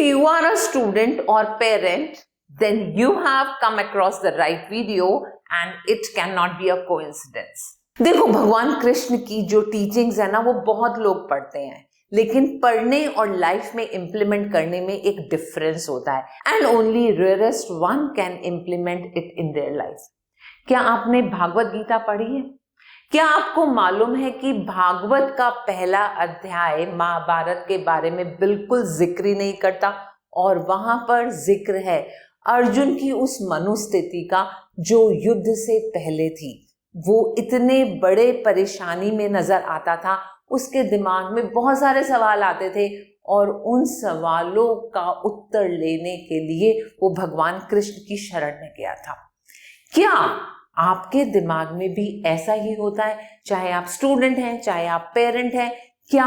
you are a student or parent, then you have come across the right video and it cannot be a coincidence. देखो, भगवान कृष्ण की जो teachings है ना, वो बहुत लोग पढ़ते हैं, लेकिन पढ़ने और लाइफ में इंप्लीमेंट करने में एक डिफरेंस होता है, and only rarest one can implement it in their life. क्या आपने भागवत गीता पढ़ी है? क्या आपको मालूम है कि भागवत का पहला अध्याय महाभारत के बारे में बिल्कुल जिक्र ही नहीं करता, और वहां पर जिक्र है अर्जुन की उस मनुस्थिति का जो युद्ध से पहले थी। वो इतने बड़े परेशानी में नजर आता था, उसके दिमाग में बहुत सारे सवाल आते थे, और उन सवालों का उत्तर लेने के लिए वो भगवान कृष्ण की शरण में गया था। क्या आपके दिमाग में भी ऐसा ही होता है? चाहे आप स्टूडेंट हैं, चाहे आप पेरेंट हैं, क्या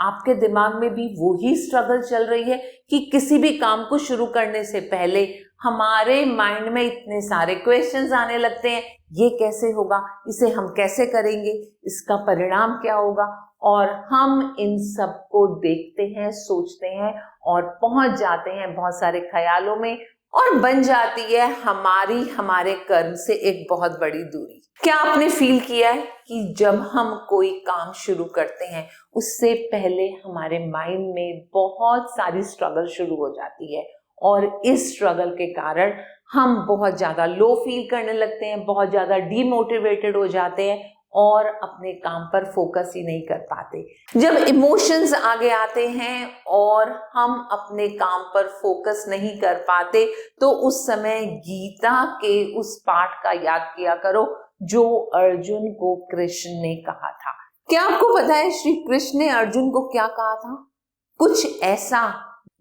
आपके दिमाग में भी वही स्ट्रगल चल रही है कि किसी भी काम को शुरू करने से पहले हमारे माइंड में इतने सारे क्वेश्चंस आने लगते हैं, ये कैसे होगा, इसे हम कैसे करेंगे, इसका परिणाम क्या होगा, और हम इन सब को देखते हैं, सोचते हैं और पहुंच जाते हैं बहुत सारे ख्यालों में, और बन जाती है हमारे कर्म से एक बहुत बड़ी दूरी। क्या आपने फील किया है कि जब हम कोई काम शुरू करते हैं उससे पहले हमारे माइंड में बहुत सारी स्ट्रगल शुरू हो जाती है, और इस स्ट्रगल के कारण हम बहुत ज़्यादा लो फील करने लगते हैं, बहुत ज़्यादा डीमोटिवेटेड हो जाते हैं और अपने काम पर फोकस ही नहीं कर पाते। जब इमोशंस आगे आते हैं और हम अपने काम पर फोकस नहीं कर पाते, तो उस समय गीता के उस पाठ का याद किया करो जो अर्जुन को कृष्ण ने कहा था। क्या आपको पता है श्री कृष्ण ने अर्जुन को क्या कहा था? कुछ ऐसा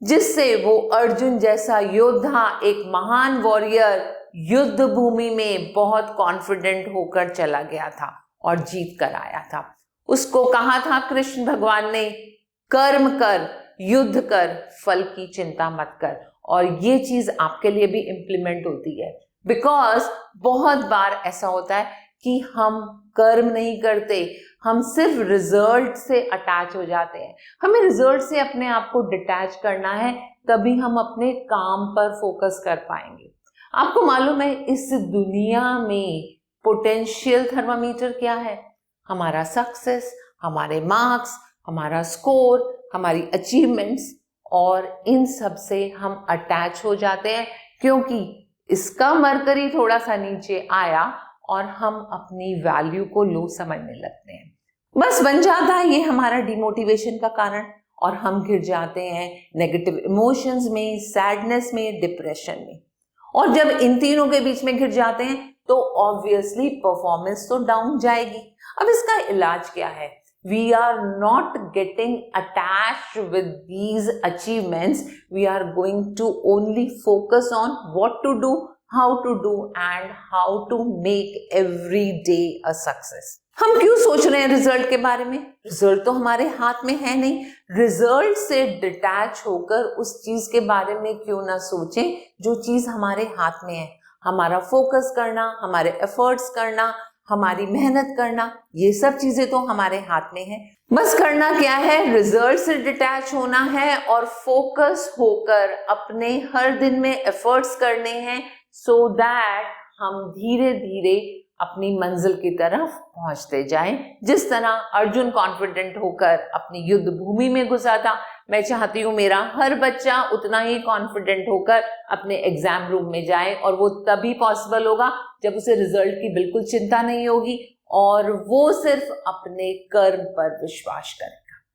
जिससे वो अर्जुन जैसा योद्धा, एक महान वॉरियर, युद्ध भूमि में बहुत कॉन्फिडेंट होकर चला गया था और जीत कर आया था। उसको कहा था कृष्ण भगवान ने, कर्म कर, युद्ध कर, फल की चिंता मत कर। और ये चीज आपके लिए भी इम्प्लीमेंट होती है, बिकॉज बहुत बार ऐसा होता है कि हम कर्म नहीं करते, हम सिर्फ रिजल्ट से अटैच हो जाते हैं। हमें रिजल्ट से अपने आप को डिटैच करना है, तभी हम अपने काम पर फोकस कर पाएंगे। आपको मालूम है इस दुनिया में पोटेंशियल थर्मामीटर क्या है? हमारा सक्सेस, हमारे मार्क्स, हमारा स्कोर, हमारी अचीवमेंट्स, और इन सब से हम अटैच हो जाते हैं क्योंकि इसका मरकरी थोड़ा सा नीचे आया और हम अपनी वैल्यू को लो समझने लगते हैं। बस बन जाता है ये हमारा डिमोटिवेशन का कारण, और हम गिर जाते हैं नेगेटिव इमोशंस में, सैडनेस में, डिप्रेशन में। और जब इन तीनों के बीच में गिर जाते हैं तो ऑब्वियसली परफॉर्मेंस तो डाउन जाएगी। अब इसका इलाज क्या है? We are not getting attached with these achievements. We are going to only focus on what to do, how to do, and how to make every day a success. हम क्यों सोच रहे हैं रिजल्ट के बारे में? रिजल्ट तो हमारे हाथ में है नहीं। रिजल्ट से डिटैच होकर उस चीज के बारे में क्यों ना सोचें जो चीज हमारे हाथ में है। हमारा फोकस करना, हमारे एफर्ट्स करना, हमारी मेहनत करना, ये सब चीजें तो हमारे हाथ में है। बस करना क्या है? रिजल्ट से डिटैच होना है और फोकस होकर अपने हर दिन में एफर्ट्स करने हैं, सो दैट हम धीरे धीरे अपनी मंजिल की तरफ पहुंचते जाएं। जिस तरह अर्जुन कॉन्फिडेंट होकर अपनी युद्ध भूमि में घुसा था, मैं चाहती हूँ मेरा हर बच्चा उतना ही कॉन्फिडेंट होकर अपने एग्जाम रूम में जाए, और वो तभी पॉसिबल होगा जब उसे रिजल्ट की बिल्कुल चिंता नहीं होगी और वो सिर्फ अपने कर्म पर विश्वास करे।